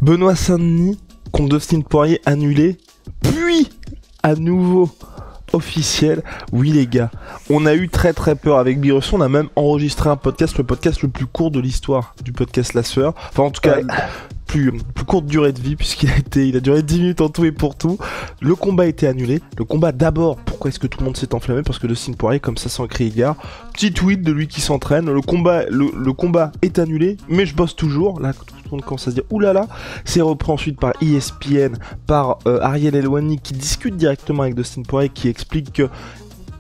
Benoît Saint-Denis contre Dustin Poirier annulé, puis à nouveau officiel. Oui les gars, on a eu très très peur avec Birusson, on a même enregistré un podcast, le podcast le plus court de l'histoire du podcast La Sueur. Enfin en tout cas, plus courte durée de vie il a duré 10 minutes en tout et pour tout. Le combat a été annulé. Le combat d'abord, pourquoi est-ce que tout le monde s'est enflammé? Parce que Dustin Poirier, comme ça sans crier gare, petit tweet de lui qui s'entraîne, le combat est annulé, mais je bosse toujours. Là, tout le monde commence à se dire oulala, c'est repris ensuite par ESPN, par Ariel Helwani qui discute directement avec Dustin Poirier, qui explique que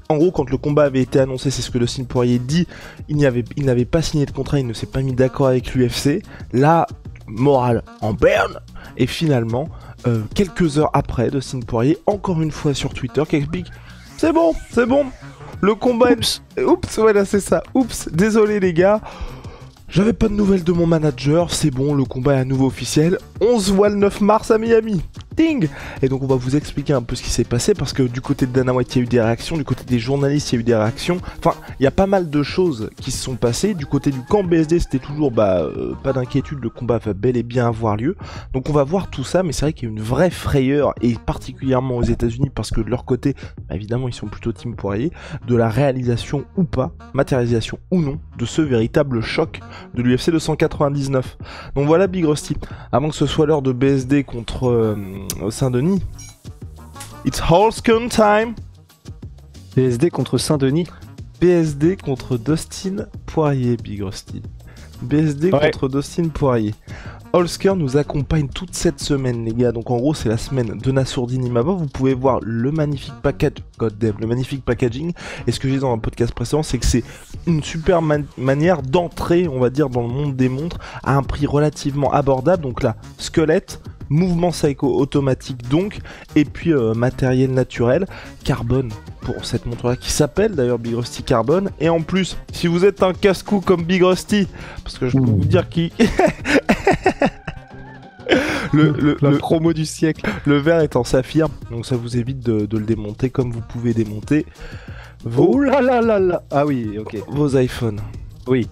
en gros, quand le combat avait été annoncé, c'est ce que Dustin Poirier dit, il n'avait pas signé de contrat, il ne s'est pas mis d'accord avec l'UFC. Là, morale en berne. Et finalement, quelques heures après, Dustin Poirier, encore une fois sur Twitter, qui explique c'est bon, le combat oups, voilà, c'est ça, oups, désolé les gars, j'avais pas de nouvelles de mon manager, c'est bon, le combat est à nouveau officiel, on se voit le 9 mars à Miami. Ding. Et donc on va vous expliquer un peu ce qui s'est passé, parce que du côté de Dana White il y a eu des réactions, du côté des journalistes il y a eu des réactions, enfin il y a pas mal de choses qui se sont passées. Du côté du camp BSD c'était toujours pas d'inquiétude, le combat va bel et bien avoir lieu, donc on va voir tout ça. Mais c'est vrai qu'il y a une vraie frayeur, et particulièrement aux États-Unis, parce que de leur côté évidemment ils sont plutôt team Poirier, de la réalisation ou pas, matérialisation ou non, de ce véritable choc de l'UFC 299. Donc voilà Big Rusty, avant que ce soit l'heure de BSD contre Saint-Denis. It's Holscon time. BSD contre Saint-Denis. BSD contre Dustin Poirier, Big Rusty. BSD contre Dustin Poirier. Holsker nous accompagne toute cette semaine, les gars. Donc en gros, c'est la semaine de Nassourdine Imavov. Vous pouvez voir le magnifique le magnifique packaging. Et ce que j'ai dit dans un podcast précédent, c'est que c'est une super manière d'entrer, on va dire, dans le monde des montres à un prix relativement abordable. Donc là, squelette, mouvement psycho automatique donc, et puis matériel naturel, carbone pour cette montre-là, qui s'appelle d'ailleurs Big Rusty Carbone. Et en plus, si vous êtes un casse-cou comme Big Rusty, parce que je peux vous dire qui... la promo du siècle. Le verre est en saphir, donc ça vous évite de le démonter comme vous pouvez démonter vos... Oh là là là là. Ah oui, ok. Vos iPhones. Oui.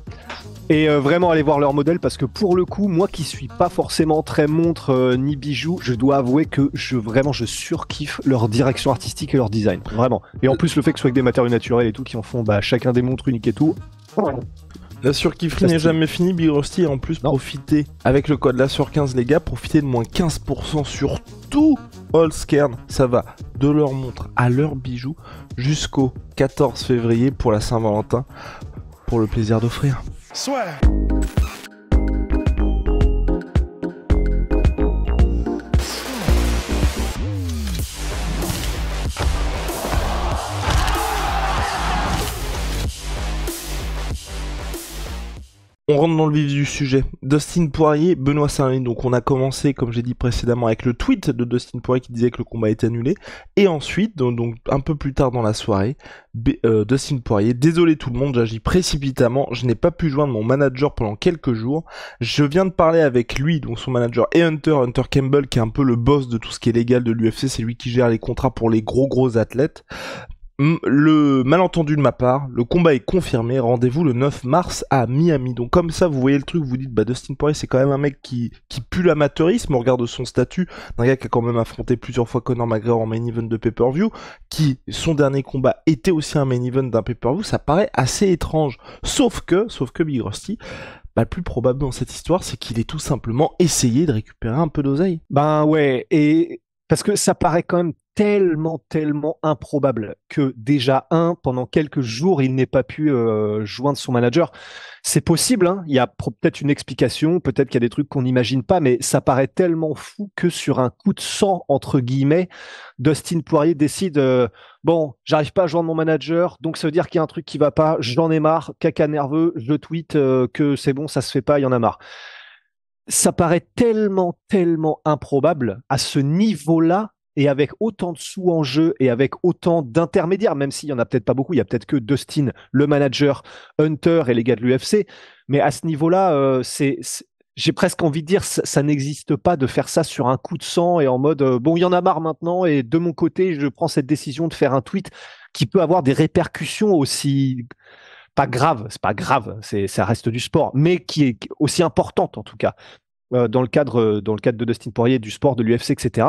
Et vraiment aller voir leur modèle, parce que pour le coup, moi qui suis pas forcément très montre ni bijoux, je dois avouer que je surkiffe leur direction artistique et leur design, vraiment. Et en plus le fait que ce soit avec des matériaux naturels et tout, qui en font chacun des montres uniques et tout. La surkifferie n'est jamais finie, Big Rusty. Et en plus, profitez avec le code LASUR15 les gars, profitez de moins 15% sur tout Holskern. Ça va de leur montre à leurs bijoux jusqu'au 14 février pour la Saint-Valentin, pour le plaisir d'offrir. Soit. On rentre dans le vif du sujet. Dustin Poirier, Benoît Saint-Denis. Donc on a commencé, comme j'ai dit précédemment, avec le tweet de Dustin Poirier qui disait que le combat était annulé. Et ensuite, donc un peu plus tard dans la soirée, Dustin Poirier, désolé tout le monde, j'agis précipitamment, je n'ai pas pu joindre mon manager pendant quelques jours. Je viens de parler avec lui, donc son manager, et Hunter Campbell, qui est un peu le boss de tout ce qui est légal de l'UFC. C'est lui qui gère les contrats pour les gros athlètes. Le malentendu de ma part, le combat est confirmé, rendez-vous le 9 mars à Miami. Donc comme ça, vous voyez le truc, vous dites, Dustin Poirier, c'est quand même un mec qui pue l'amateurisme au regard de son statut, d'un gars qui a quand même affronté plusieurs fois Conor McGregor en main event de pay-per-view, qui, son dernier combat était aussi un main event d'un pay-per-view. Ça paraît assez étrange. Sauf que Big Rusty, le plus probable dans cette histoire, c'est qu'il ait tout simplement essayé de récupérer un peu d'oseille. Ben ouais, et parce que ça paraît quand même tellement improbable que déjà, pendant quelques jours, il n'ait pas pu joindre son manager. C'est possible, hein. Il y a peut-être une explication, peut-être qu'il y a des trucs qu'on n'imagine pas, mais ça paraît tellement fou que sur un coup de sang, entre guillemets, Dustin Poirier décide bon, j'arrive pas à joindre mon manager, donc ça veut dire qu'il y a un truc qui va pas, j'en ai marre, caca nerveux, je tweet que c'est bon, ça se fait pas, il y en a marre. Ça paraît tellement improbable à ce niveau-là, et avec autant de sous en jeu et avec autant d'intermédiaires, même s'il y en a peut-être pas beaucoup, il y a peut-être que Dustin, le manager, Hunter et les gars de l'UFC, mais à ce niveau-là, j'ai presque envie de dire, ça n'existe pas de faire ça sur un coup de sang et en mode, bon, il y en a marre maintenant, et de mon côté, je prends cette décision de faire un tweet qui peut avoir des répercussions aussi... pas grave, c'est pas grave, ça reste du sport, mais qui est aussi importante en tout cas. dans le cadre de Dustin Poirier, du sport, de l'UFC, etc.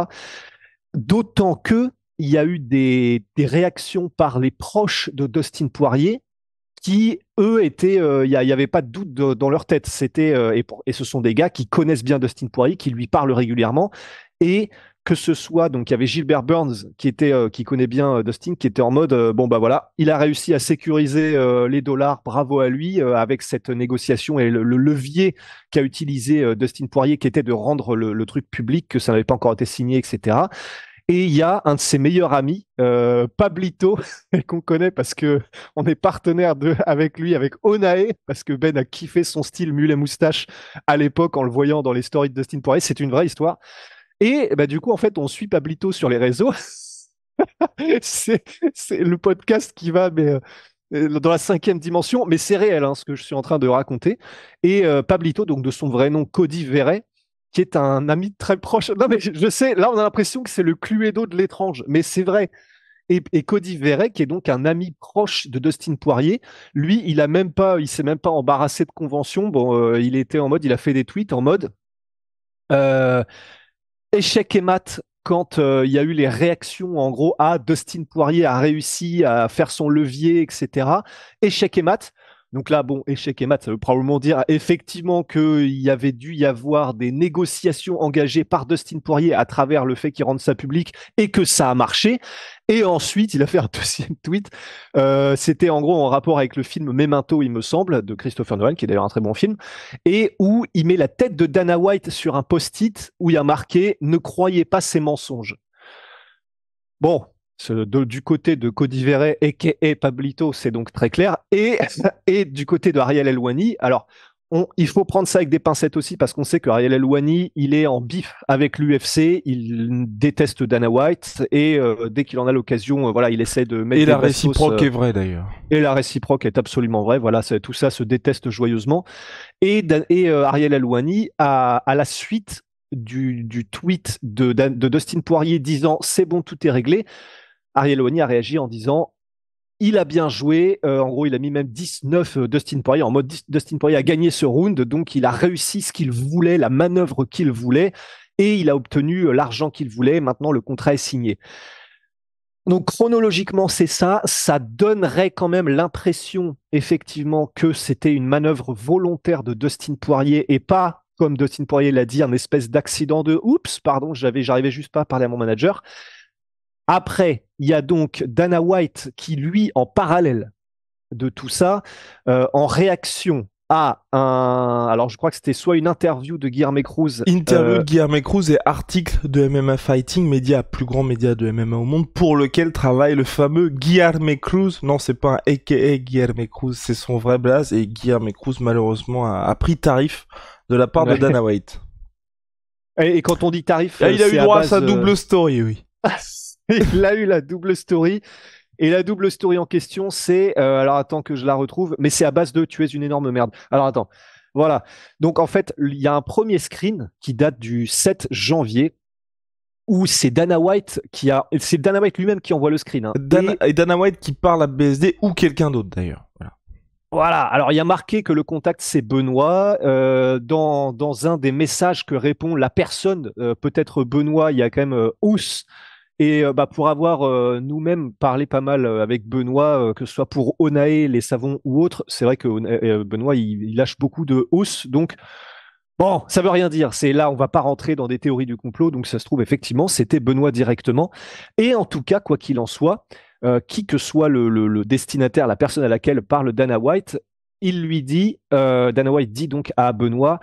D'autant que il y a eu des réactions par les proches de Dustin Poirier qui, eux, étaient, il y avait pas de doute dans leur tête. C'était et ce sont des gars qui connaissent bien Dustin Poirier, qui lui parlent régulièrement, et que ce soit donc il y avait Gilbert Burns qui connaît bien Dustin, qui était en mode bon bah voilà, il a réussi à sécuriser les dollars, bravo à lui avec cette négociation et le levier qu'a utilisé Dustin Poirier, qui était de rendre le truc public, que ça n'avait pas encore été signé, etc. Et il y a un de ses meilleurs amis, Pablito, qu'on connaît parce que on est partenaire avec lui, avec Onae, parce que Ben a kiffé son style mulet moustache à l'époque en le voyant dans les stories de Dustin Poirier. C'est une vraie histoire. Et bah, du coup, en fait, on suit Pablito sur les réseaux. c'est, c'est le podcast qui va dans la cinquième dimension, mais c'est réel ce que je suis en train de raconter. Et Pablito, donc de son vrai nom, Cody Verret, qui est un ami très proche. Non, mais je sais, là, on a l'impression que c'est le Cluedo de l'étrange, mais c'est vrai. Et Cody Verret, qui est donc un ami proche de Dustin Poirier, lui, il s'est même pas embarrassé de convention. Bon, il était en mode, il a fait des tweets en mode euh, échec et mat quand il y a eu les réactions, en gros, à Dustin Poirier a réussi à faire son levier, etc. Échec et mat. Donc là, bon, échec et mat, ça veut probablement dire effectivement qu'il y avait dû y avoir des négociations engagées par Dustin Poirier à travers le fait qu'il rende ça public et que ça a marché. Et ensuite, il a fait un deuxième tweet. C'était en gros en rapport avec le film Memento, il me semble, de Christopher Nolan, qui est d'ailleurs un très bon film, et où il met la tête de Dana White sur un post-it où il y a marqué « Ne croyez pas ces mensonges ». Bon, du côté de Cody Verret et Pablito, c'est donc très clair. Et du côté de Ariel Helwani, alors il faut prendre ça avec des pincettes aussi parce qu'on sait que Ariel Helwani, il est en bif avec l'UFC, il déteste Dana White et dès qu'il en a l'occasion, voilà, il essaie de mettre Et des la vraies sauces, réciproque est vraie d'ailleurs. et la réciproque est absolument vraie. Voilà, tout ça se déteste joyeusement. Et Ariel Helwani, à la suite du tweet de Dustin Poirier disant c'est bon, tout est réglé, Ariel Helwani a réagi en disant il a bien joué. En gros, il a mis même 19 Dustin Poirier en mode Dustin Poirier a gagné ce round, donc il a réussi ce qu'il voulait, la manœuvre qu'il voulait, et il a obtenu l'argent qu'il voulait. Maintenant, le contrat est signé. Donc chronologiquement, c'est ça. Ça donnerait quand même l'impression, effectivement, que c'était une manœuvre volontaire de Dustin Poirier et pas, comme Dustin Poirier l'a dit, un espèce d'accident de oups, pardon, j'arrivais juste pas à parler à mon manager. Après, il y a donc Dana White qui, lui, en parallèle de tout ça, en réaction à alors je crois que c'était soit une interview de Guilherme Cruz. Interview de Guilherme Cruz et article de MMA Fighting, plus grand média de MMA au monde, pour lequel travaille le fameux Guilherme Cruz. Non, c'est pas un aka Guilherme Cruz, c'est son vrai blaze, et Guilherme Cruz, malheureusement, a pris tarif de la part de Dana White. Et quand on dit tarif, il a eu droit à sa double story, oui. Il a eu la double story. Et la double story en question, c'est... alors attends que je la retrouve, mais c'est à base de tu es une énorme merde. Alors attends, voilà. Donc en fait, il y a un premier screen qui date du 7 janvier où c'est Dana White c'est Dana White lui-même qui envoie le screen. Et Dana White qui parle à BSD ou quelqu'un d'autre d'ailleurs. Voilà, alors il y a marqué que le contact c'est Benoît. Dans un des messages que répond la personne, peut-être Benoît, il y a quand même Ous. Et pour avoir nous-mêmes parlé pas mal avec Benoît, que ce soit pour Onae, les savons ou autres, c'est vrai que Benoît il lâche beaucoup de hausse, donc bon, ça veut rien dire. C'est là, on va pas rentrer dans des théories du complot, donc ça se trouve effectivement c'était Benoît directement. Et en tout cas, quoi qu'il en soit, qui que soit le destinataire, la personne à laquelle parle Dana White, il lui dit, Dana White dit donc à Benoît.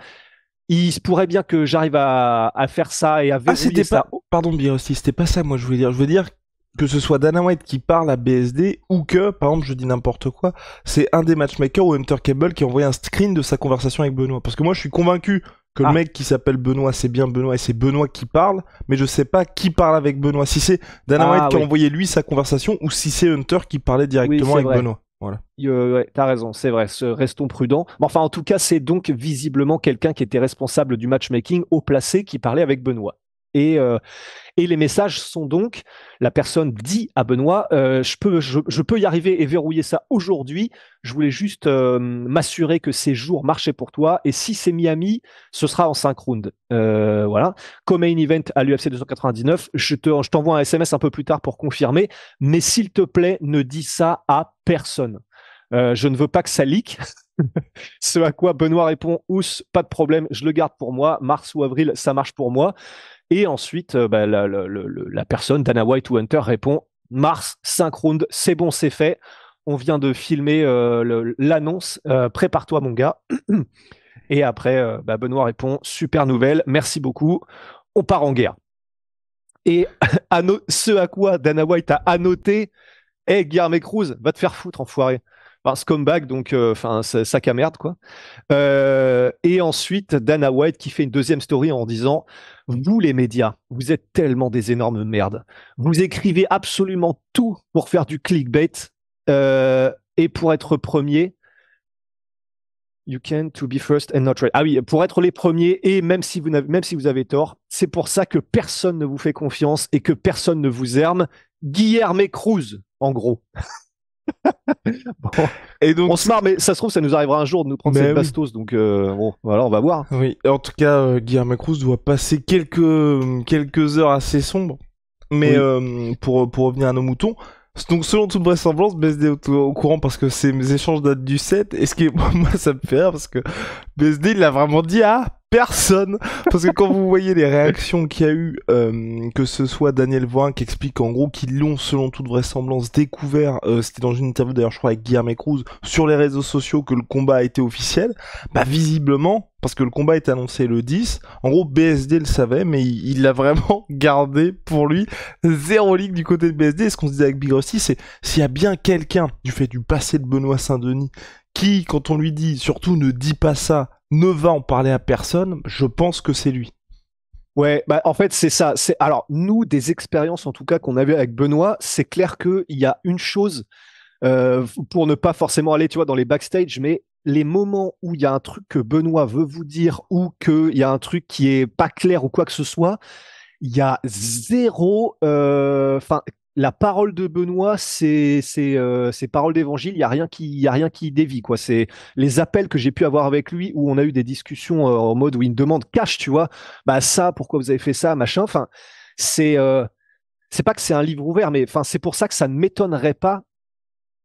Il se pourrait bien que j'arrive à faire ça et à verrouiller ça. Pardon, bien aussi, c'était pas ça, moi, je voulais dire. Je veux dire que ce soit Dana White qui parle à BSD ou que, par exemple, je dis n'importe quoi, c'est un des matchmakers ou Hunter Cable qui a envoyé un screen de sa conversation avec Benoît. Parce que moi, je suis convaincu que le mec qui s'appelle Benoît, c'est bien Benoît et c'est Benoît qui parle, mais je sais pas qui parle avec Benoît. Si c'est Dana White qui a envoyé lui sa conversation ou si c'est Hunter qui parlait directement avec Benoît. Voilà. Ouais, t'as raison, c'est vrai, restons prudents. Mais enfin, en tout cas, c'est donc visiblement quelqu'un qui était responsable du matchmaking au placé qui parlait avec Benoît. Et les messages sont donc, la personne dit à Benoît, je peux y arriver et verrouiller ça aujourd'hui. Je voulais juste m'assurer que ces jours marchaient pour toi. Et si c'est Miami, ce sera en 5 rounds. Voilà. Comme main event à l'UFC 299, je t'envoie un SMS un peu plus tard pour confirmer. Mais s'il te plaît, ne dis ça à personne. Je ne veux pas que ça leak. Ce à quoi Benoît répond, Ous, pas de problème, je le garde pour moi. Mars ou avril, ça marche pour moi. Et ensuite, la personne, Dana White ou Hunter, répond Mars, 5 rounds, c'est bon, c'est fait. On vient de filmer l'annonce. Prépare-toi, mon gars. Et après, Benoît répond super nouvelle, merci beaucoup. On part en guerre. Et ce à quoi Dana White a annoté hey, Guilherme Cruz, va te faire foutre, enfoiré. Enfin, scumbag, donc, sac à merde, quoi. Et ensuite, Dana White qui fait une deuxième story en disant vous, les médias, vous êtes tellement des énormes merdes. Vous écrivez absolument tout pour faire du clickbait et pour être premier. You can to be first and not right. Ah oui, pour être les premiers et même si vous avez tort, c'est pour ça que personne ne vous fait confiance et que personne ne vous aime. Guilherme Cruz, en gros. Bon. Et donc, on se marre, mais ça se trouve, ça nous arrivera un jour de nous prendre cette bastos. Donc, bon, voilà, on va voir. Oui, en tout cas, Guilherme Cruz doit passer quelques heures assez sombres. Mais pour revenir à nos moutons, donc selon toute vraisemblance, BSD est au courant parce que ces échanges datent du 7. Et ce qui est, moi, ça me fait rire parce que BSD, il l'a vraiment dit à personne. Parce que quand vous voyez les réactions qu'il y a eu, que ce soit Daniel Voin qui explique en gros qu'ils l'ont selon toute vraisemblance découvert, c'était dans une interview d'ailleurs je crois avec Guilherme Cruz, sur les réseaux sociaux que le combat a été officiel, bah visiblement, parce que le combat est annoncé le 10, en gros BSD le savait, mais il l'a vraiment gardé pour lui, zéro ligue du côté de BSD, et ce qu'on se disait avec Big Rusty, c'est s'il y a bien quelqu'un, du fait du passé de Benoît Saint-Denis, qui, quand on lui dit, surtout ne dis pas ça, ne va en parler à personne, je pense que c'est lui. Ouais, bah en fait c'est ça. Alors nous, des expériences en tout cas qu'on a vues avec Benoît, c'est clair qu'il y a une chose pour ne pas forcément aller, tu vois, dans les backstage, mais les moments où il y a un truc que Benoît veut vous dire ou qu'il y a un truc qui est pas clair ou quoi que ce soit, il y a zéro. La parole de Benoît, c'est parole d'évangile. Il y a rien qui dévie, quoi. C'est les appels que j'ai pu avoir avec lui où on a eu des discussions en mode où il me demande cash, tu vois. Bah ça, pourquoi vous avez fait ça, machin. Enfin, c'est pas que c'est un livre ouvert, mais enfin c'est pour ça que ça ne m'étonnerait pas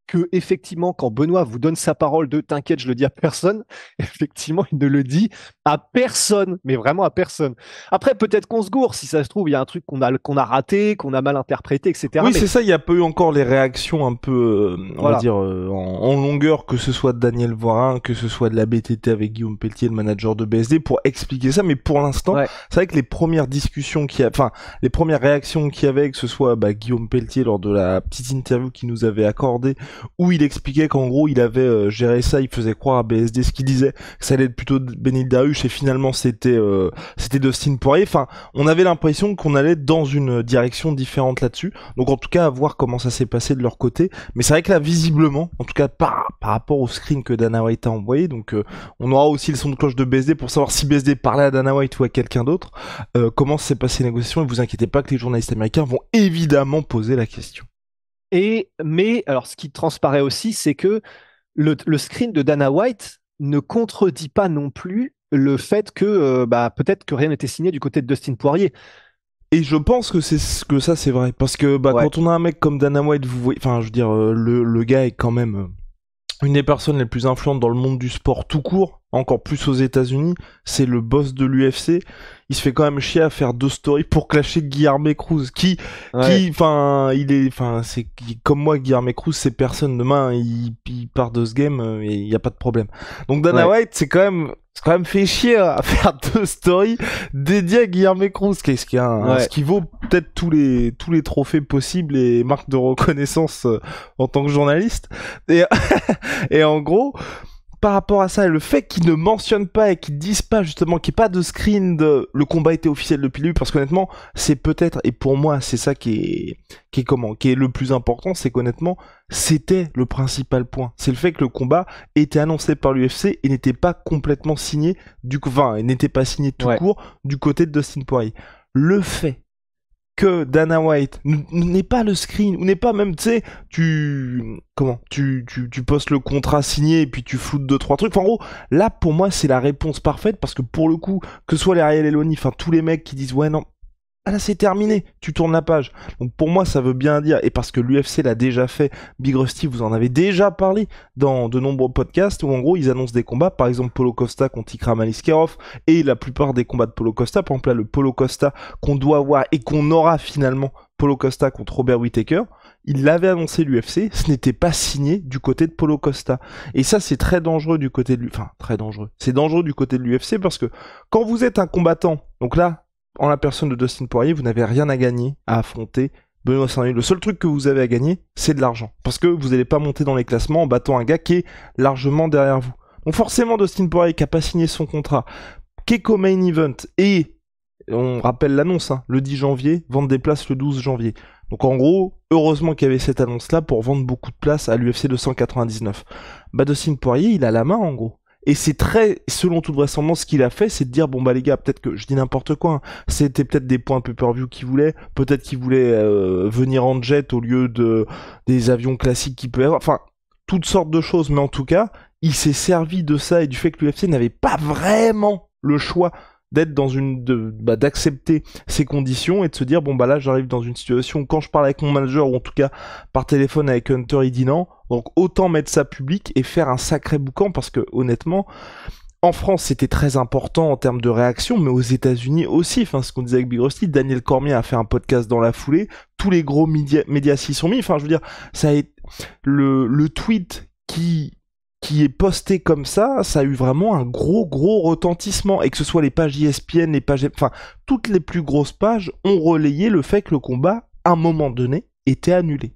que effectivement quand Benoît vous donne sa parole de t'inquiète je le dis à personne, effectivement il ne le dit à personne, mais vraiment à personne. Après peut-être qu'on se gourre, si ça se trouve il y a un truc qu'on a raté, qu'on a mal interprété, etc. Oui mais c'est ça, il n'y a pas eu encore les réactions un peu on va dire en longueur, que ce soit de Daniel Voirin, que ce soit de la BTT avec Guillaume Pelletier, le manager de BSD, pour expliquer ça, mais pour l'instant c'est vrai que les premières discussions les premières réactions qu'il y avait, que ce soit Guillaume Pelletier lors de la petite interview qu'il nous avait accordée, où il expliquait qu'en gros il avait géré ça, il faisait croire à BSD ce qu'il disait, que ça allait être plutôt Benil Dariush, et finalement c'était Dustin Poirier. Enfin, on avait l'impression qu'on allait dans une direction différente là-dessus. Donc en tout cas à voir comment ça s'est passé de leur côté. Mais c'est vrai que là visiblement, en tout cas par rapport au screen que Dana White a envoyé, donc on aura aussi le son de cloche de BSD pour savoir si BSD parlait à Dana White ou à quelqu'un d'autre, comment s'est passé les négociations. Et vous inquiétez pas que les journalistes américains vont évidemment poser la question. Mais alors, ce qui transparaît aussi, c'est que le screen de Dana White ne contredit pas non plus le fait que peut-être que rien n'était signé du côté de Dustin Poirier. Et je pense que ça c'est vrai, parce que quand on a un mec comme Dana White, vous voyez, enfin je veux dire, le gars est quand même une des personnes les plus influentes dans le monde du sport tout court, encore plus aux États-Unis. C'est le boss de l'UFC. Il se fait quand même chier à faire 2 stories pour clasher Guilherme Cruz, c'est comme moi, Guilherme Cruz, c'est personne. Demain, il part de ce game et il y a pas de problème. Donc Dana White, c'est quand même fait chier à faire 2 stories dédiées à Guilherme Cruz, ce qui vaut peut-être tous les trophées possibles et marques de reconnaissance en tant que journaliste. Et en gros, par rapport à ça, le fait qu'ils ne mentionnent pas et qu'ils disent pas justement qu'il n'y ait pas de screen de le combat était officiel depuis le début, parce qu'honnêtement, c'est peut-être, et pour moi c'est ça qui est le plus important, c'est qu'honnêtement, c'était le principal point. C'est le fait que le combat était annoncé par l'UFC et n'était pas complètement signé, n'était pas signé tout court du côté de Dustin Poirier. le fait que Dana White n'est pas le screen, ou n'est pas même, tu sais, tu postes le contrat signé et puis tu floutes 2-3 trucs. Enfin, en gros, là, pour moi, c'est la réponse parfaite parce que pour le coup, que ce soit les Ariel Helwani, enfin, tous les mecs qui disent, ouais, non, ah là c'est terminé, tu tournes la page. Donc pour moi ça veut bien dire, et parce que l'UFC l'a déjà fait, Big Rusty vous en avez déjà parlé dans de nombreux podcasts où en gros ils annoncent des combats, par exemple Paulo Costa contre Ikram Aliskerov, et la plupart des combats de Paulo Costa, par exemple là le Paulo Costa qu'on doit avoir et qu'on aura finalement, Paulo Costa contre Robert Whittaker, il l'avait annoncé l'UFC, ce n'était pas signé du côté de Paulo Costa. Et ça c'est très dangereux du côté de l'UFC, enfin très dangereux, c'est dangereux du côté de l'UFC parce que quand vous êtes un combattant, donc là, en la personne de Dustin Poirier, vous n'avez rien à gagner à affronter Benoît Saint-Denis. Le seul truc que vous avez à gagner, c'est de l'argent. Parce que vous n'allez pas monter dans les classements en battant un gars qui est largement derrière vous. Donc forcément, Dustin Poirier, qui n'a pas signé son contrat, qui est qu'au main event, et on rappelle l'annonce, hein, le 10 janvier, vendre des places le 12 janvier. Donc en gros, heureusement qu'il y avait cette annonce-là pour vendre beaucoup de places à l'UFC 299. Bah Dustin Poirier, il a la main en gros. Et c'est très, selon toute vraisemblance, ce qu'il a fait, c'est de dire, bon bah les gars, peut-être que, je dis n'importe quoi, hein, c'était peut-être des points pay-per-view qu'il voulait, peut-être qu'il voulait venir en jet au lieu des avions classiques qu'il peut y avoir, enfin, toutes sortes de choses, mais en tout cas, il s'est servi de ça et du fait que l'UFC n'avait pas vraiment le choix d'être dans d'accepter ces conditions et de se dire bon bah là j'arrive dans une situation où quand je parle avec mon manager ou en tout cas par téléphone avec Hunter il dit non, donc autant mettre ça public et faire un sacré boucan parce que honnêtement en France c'était très important en termes de réaction mais aux États-Unis aussi, enfin ce qu'on disait avec Big Rusty, Daniel Cormier a fait un podcast dans la foulée, tous les gros médias s'y sont mis, enfin je veux dire ça a été le tweet qui est posté comme ça a eu vraiment un gros retentissement, et que ce soit les pages ESPN, les pages, enfin, toutes les plus grosses pages ont relayé le fait que le combat, à un moment donné, était annulé.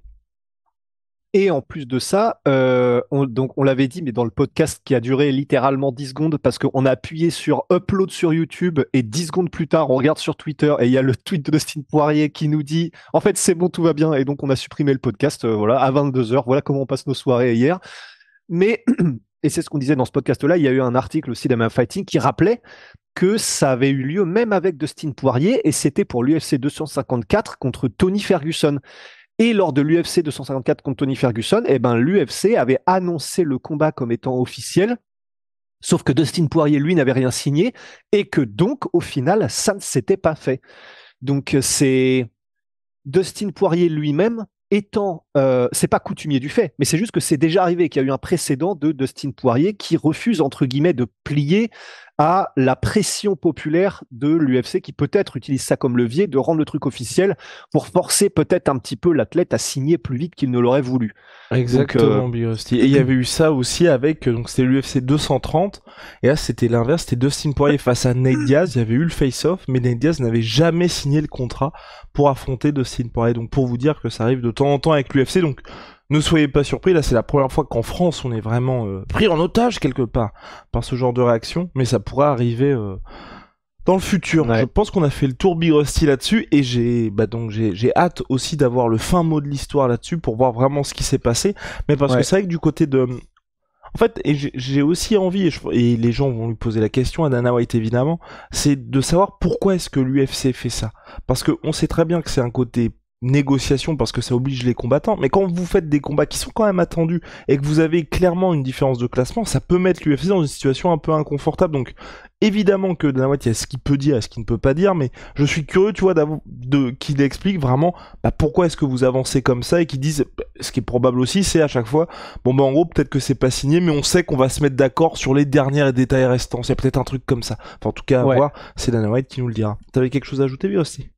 Et en plus de ça, on l'avait dit, mais dans le podcast qui a duré littéralement 10 secondes, parce qu'on a appuyé sur upload sur YouTube, et 10 secondes plus tard, on regarde sur Twitter, et il y a le tweet de Dustin Poirier qui nous dit « En fait, c'est bon, tout va bien », et donc on a supprimé le podcast, voilà, à 22h, voilà comment on passe nos soirées hier. Mais, et c'est ce qu'on disait dans ce podcast-là, il y a eu un article aussi d'MM Fighting qui rappelait que ça avait eu lieu même avec Dustin Poirier, et c'était pour l'UFC 254 contre Tony Ferguson. Et lors de l'UFC 254 contre Tony Ferguson, eh ben, l'UFC avait annoncé le combat comme étant officiel, sauf que Dustin Poirier, lui, n'avait rien signé, et que donc, au final, ça ne s'était pas fait. Donc, c'est Dustin Poirier lui-même étant, c'est pas coutumier du fait, mais c'est juste que c'est déjà arrivé qu'il y a eu un précédent de Dustin Poirier qui refuse, entre guillemets, de plier à la pression populaire de l'UFC qui peut-être utilise ça comme levier de rendre le truc officiel pour forcer peut-être un petit peu l'athlète à signer plus vite qu'il ne l'aurait voulu. Exactement, Big Rusty. Et il y avait eu ça aussi avec, donc c'était l'UFC 230, et là c'était l'inverse, c'était Dustin Poirier face à Nate Diaz, il y avait eu le face-off, mais Nate Diaz n'avait jamais signé le contrat pour affronter Dustin Poirier. Donc pour vous dire que ça arrive de temps en temps avec l'UFC, donc ne soyez pas surpris, là c'est la première fois qu'en France on est vraiment pris en otage quelque part par ce genre de réaction, mais ça pourrait arriver dans le futur. Ouais. Je pense qu'on a fait le tour Big Rusty là-dessus, et j'ai hâte aussi d'avoir le fin mot de l'histoire là-dessus pour voir vraiment ce qui s'est passé, mais parce que c'est vrai que du côté de... En fait, et j'ai aussi envie, et les gens vont lui poser la question à Dana White évidemment, c'est de savoir pourquoi est-ce que l'UFC fait ça. Parce qu'on sait très bien que c'est un côté négociation parce que ça oblige les combattants, mais quand vous faites des combats qui sont quand même attendus et que vous avez clairement une différence de classement, ça peut mettre l'UFC dans une situation un peu inconfortable. Donc évidemment que Dana White, il y a ce qu'il peut dire et ce qu'il ne peut pas dire, mais je suis curieux, tu vois, qu'il explique vraiment pourquoi est-ce que vous avancez comme ça, et qu'il dise, ce qui est probable aussi, c'est à chaque fois, bon en gros peut-être que c'est pas signé, mais on sait qu'on va se mettre d'accord sur les derniers détails restants. C'est peut-être un truc comme ça. Enfin, en tout cas, à voir, c'est Dana White qui nous le dira. T'avais quelque chose à ajouter, lui aussi?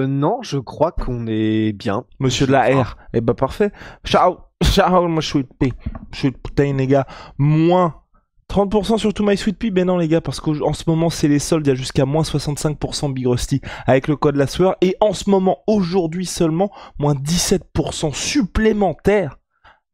Non, je crois qu'on est bien. Monsieur de la R. Eh ben, parfait. Ciao, moi, Sweet Pea. Sweet Protein, les gars. Moins 30% sur tout My Sweet Pea. Ben non, les gars, parce qu'en ce moment, c'est les soldes. Il y a jusqu'à moins 65% Big Rusty avec le code La Sueur. Et en ce moment, aujourd'hui seulement, moins 17% supplémentaire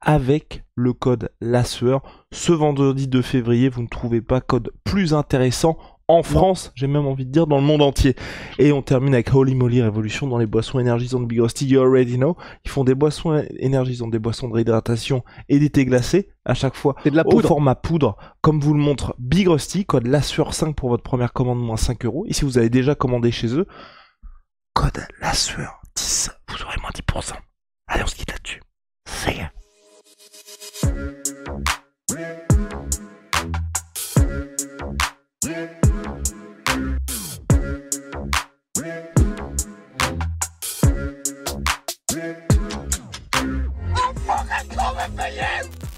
avec le code La Sueur. Ce vendredi 2 février, vous ne trouvez pas code plus intéressant en France, j'ai même envie de dire dans le monde entier. Et on termine avec Holy Moly Révolution dans les boissons énergisantes Big Rusty, you already know. Ils font des boissons énergisantes, des boissons de réhydratation et des thés glacés à chaque fois C'est de la au poudre. format poudre, comme vous le montre Big Rusty, code LASSUEUR5 pour votre première commande, moins 5 €. Et si vous avez déjà commandé chez eux, code LASSUEUR10, vous aurez moins 10%. Allez, on se quitte là-dessus. C'est gars. I'm fucking coming for you!